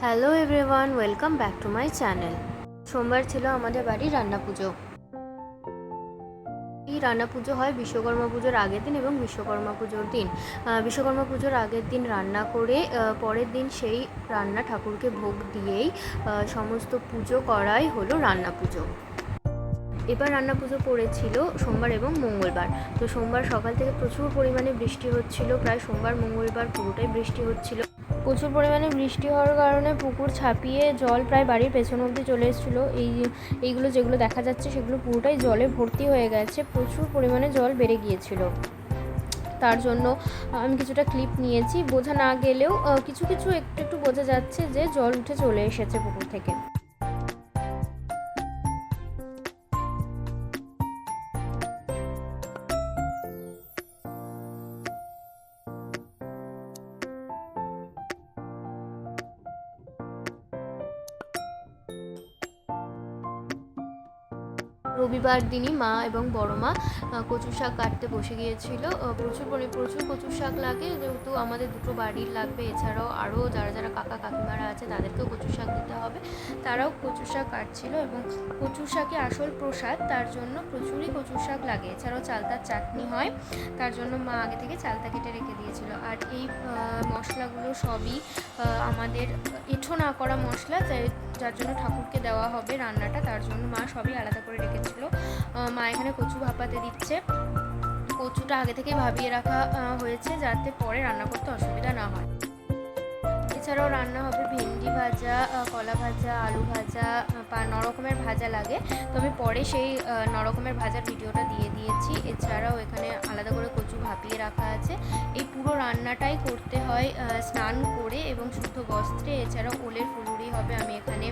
Hello everyone, welcome back to my channel. সোমবার ছিল আমাদের বাড়ির রান্না পুজো। এই রান্না পুজো হয় বিশ্বকর্মা পুজোর আগের দিন এবং বিশ্বকর্মা পুজোর দিন। বিশ্বকর্মা পুজোর আগের দিন রান্না করে পরের দিন সেই রান্না ঠাকুরকে ভোগ দিয়েই সমস্ত পুজো করাই হলো রান্না পুজো। এবার রান্না পুজো পড়েছিল সোমবার এবং মঙ্গলবার। তো সোমবার সকাল থেকে প্রচুর পরিমাণে বৃষ্টি হচ্ছিল, প্রায় সোমবার মঙ্গলবার পুরোটাই বৃষ্টি হচ্ছিল। প্রচুর পরিমাণে বৃষ্টি হওয়ার কারণে পুকুর ছাপিয়ে জল প্রায় বাড়ির পেছন অবধি চলে এসেছিলো। এইগুলো যেগুলো দেখা যাচ্ছে সেগুলো পুরোটাই জলে ভর্তি হয়ে গেছে, প্রচুর পরিমাণে জল বেড়ে গিয়েছিল। তার জন্য আমি কিছুটা ক্লিপ নিয়েছি, বোঝা না গেলেও কিছু কিছু একটু একটু বোঝা যাচ্ছে যে জল উঠে চলে এসেছে পুকুর থেকে। রবিবার দিনই মা এবং বড় মা কচু শাক কাটতে বসে গিয়েছিল। প্রচুর কচু শাক লাগে, যেহেতু আমাদের দুটো বাড়ির লাগবে, এছাড়াও আরও যারা যারা কাকা কাকিমারা আছে তাদেরকেও কচু শাক দিতে হবে, তারাও কচু শাক কাটছিল। এবং কচু শাকে আসল প্রসাদ, তার জন্য প্রচুরই কচু শাক লাগে। এছাড়াও চালতার চাটনি হয়, তার জন্য মা আগে থেকে চালতা কেটে রেখে দিয়েছিল। আর এই মশলাগুলো সবই আমাদের এঁঠো না করা মশলা, যার জন্য ঠাকুরকে দেওয়া হবে রান্নাটা, তার জন্য মা সবই আলাদা করে রেখেছিল। মা এখানে কচু ভাপাতে দিচ্ছে। কচুটা আগে থেকে ভাবিয়ে রাখা হয়েছে যাতে পরে রান্না করতে অসুবিধা না হয়। এছাড়াও রান্না হবে ভেন্ডি ভাজা, কলা ভাজা, আলু ভাজা, 9 রকমের ভাজা লাগে। তো আমি পরে সেই 9 রকমের ভাজার ভিডিওটা দিয়ে দিয়েছি। এছাড়াও এখানে আলাদা করে কচু ভাপিয়ে রাখা আছে। এই পুরো রান্নাটাই করতে হয় স্নান করে এবং শুদ্ধ বস্ত্রে। এছাড়াও ওলের ফুলুরি হবে। আমি এখানে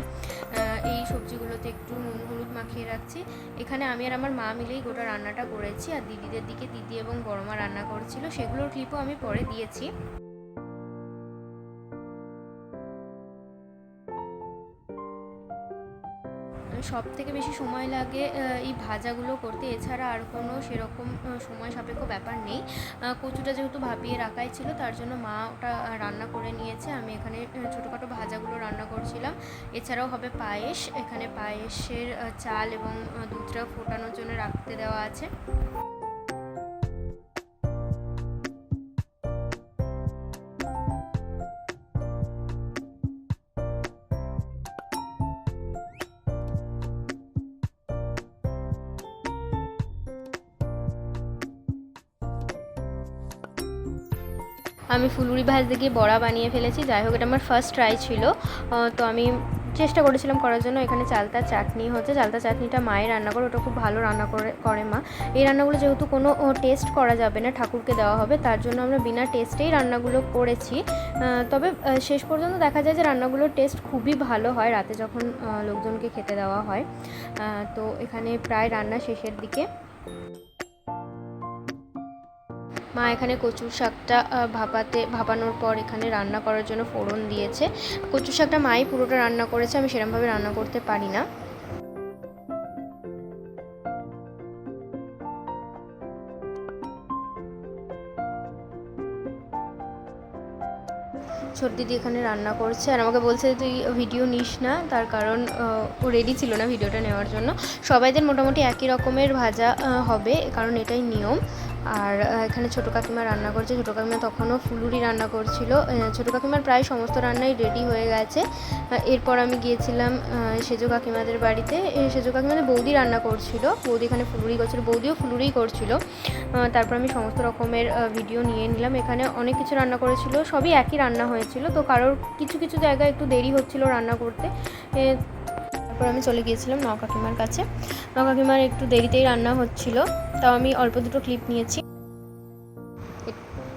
এই সবজিগুলোতে একটু নুন হলুদ মাখিয়ে রাখছি। এখানে আমি আর আমার মা মিলেই গোটা রান্নাটা করেছি, আর দিদিদের দিকে দিদি এবং বড় মা রান্না করছিল, সেগুলোর ক্লিপও আমি পরে দিয়েছি। সব থেকে বেশি সময় লাগে এই ভাজাগুলো করতে, এছাড়া আর কোনো সেরকম সময় সাপেক্ষ ব্যাপার নেই। কচুটা যেহেতু ভাপিয়ে রাখাই ছিল, তার জন্য মা ওটা রান্না করে নিয়েছে। আমি এখানে ছোটোখাটো ভাজাগুলো রান্না করছিলাম। এছাড়াও হবে পায়েস। এখানে পায়েসের চাল এবং দুধটা ফোটানোর জন্য রাখতে দেওয়া আছে। আমি ফুলুরি ভাজতে গিয়ে বড়া বানিয়ে ফেলেছি। যাই হোক, এটা আমার ফার্স্ট ট্রাই ছিল, তো আমি চেষ্টা করেছিলাম করার জন্য। এখানে চালতার চাটনি হচ্ছে। চালতার চাটনিটা মায়ের রান্না করে, ওটা খুব ভালো রান্না করে মা। এই রান্নাগুলো যেহেতু কোনো টেস্ট করা যাবে না, ঠাকুরকে দেওয়া হবে, তার জন্য আমরা বিনা টেস্টেই রান্নাগুলো করেছি। তবে শেষ পর্যন্ত দেখা যায় যে রান্নাগুলোর টেস্ট খুবই ভালো হয় রাতে যখন লোকজনকে খেতে দেওয়া হয়। তো এখানে প্রায় রান্না শেষের দিকে। মা এখানে কচুর শাকটা ভাপানোর পর এখানে রান্না করার জন্য ফোড়ন দিয়েছে। কচুর শাকটা মাই পুরোটা রান্না করেছে, আমি সেরকমভাবে রান্না করতে পারি না। ছোট দিদি এখানে রান্না করছে, আর আমাকে বলছে তুই ভিডিও নিস না, তার কারণ ও রেডি ছিল না ভিডিওটা নেওয়ার জন্য। সবাইদের মোটামুটি একই রকমের ভাজা হবে, কারণ এটাই নিয়ম। আর এখানে ছোটো কাকিমা রান্না করছে। ছোটো কাকিমা তখনও ফুলুরি রান্না করছিল। ছোটো কাকিমার প্রায় সমস্ত রান্নাই রেডি হয়ে গেছে। এরপর আমি গিয়েছিলাম সেজো কাকিমাদের বাড়িতে। সেজো কাকিমাদের বৌদি রান্না করছিল, বৌদি এখানে ফুলুরি করছিল, বৌদিও ফুলুরিই করছিল। তারপর আমি সমস্ত রকমের ভিডিও নিয়ে নিলাম। এখানে অনেক কিছু রান্না করেছিল, সবই একই রান্না হয়েছিল, তো কারোর কিছু কিছু জায়গায় একটু দেরি হচ্ছিল রান্না করতে। তারপর আমি চলে গিয়েছিলাম কাকিমার কাছে। কাকিমার একটু দেরিতেই রান্না হচ্ছিল, তাও আমি অল্প দুটো ক্লিপ নিয়েছি।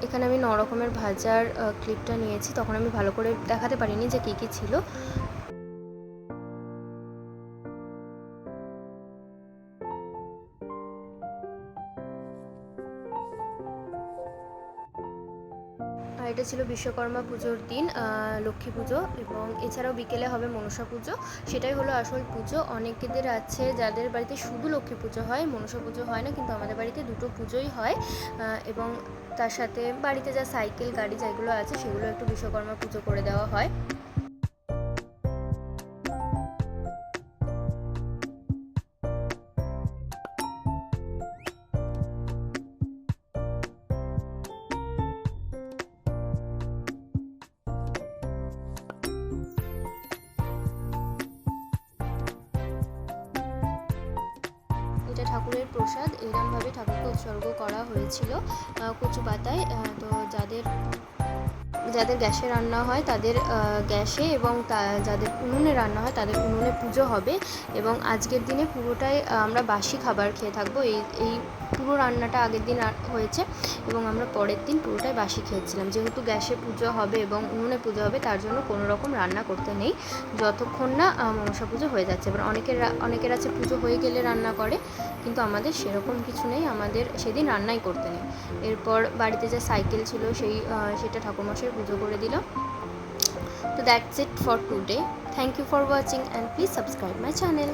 এখানে আমি 9 রকমের ভাজার ক্লিপটা নিয়েছি, তখন আমি ভালো করে দেখাতে পারিনি যে কী কী ছিল। আর এটা ছিল বিশ্বকর্মা পুজোর দিন, লক্ষ্মী পুজো, এবং এছাড়াও বিকেলে হবে মনসা পুজো। সেটাই হলো আসল পুজো। অনেকেদের আছে যাদের বাড়িতে শুধু লক্ষ্মী পুজো হয়, মনসা পুজো হয় না, কিন্তু আমাদের বাড়িতে দুটো পুজোই হয়। এবং তার সাথে বাড়িতে যা সাইকেল গাড়ি যেগুলো আছে সেগুলো একটু বিশ্বকর্মা পুজো করে দেওয়া হয়। ঠাকুরের প্রসাদ এরমভাবে ঠাকুরকে উৎসর্গ করা হয়েছিল কচু পাতায়। তো যাদের গ্যাসে রান্না হয় তাদের গ্যাসে, এবং যাদের উনুনে রান্না হয় তাদের উনুনে পুজো হবে। এবং আজকের দিনে পুরোটাই আমরা বাসি খাবার খেয়ে থাকবো। এই পুরো রান্নাটা আগের দিন হয়েছে এবং আমরা পরের দিন পুরোটাই বাসি খেয়েছিলাম। যেহেতু গ্যাসে পুজো হবে এবং উনুনে পুজো হবে, তার জন্য কোনো রকম রান্না করতে নেই যতক্ষণ না মনসা পুজো হয়ে যাচ্ছে। এবার অনেকের আছে পুজো হয়ে গেলে রান্না করে, কিন্তু আমাদের সেরকম কিছু নেই, আমাদের সেদিন রান্নাই করতে নেই। এরপর বাড়িতে যে সাইকেল ছিল সেটা ঠাকুরমশাই পুজো করে দিল। তো that's it for today. Thank you for watching and please subscribe my channel.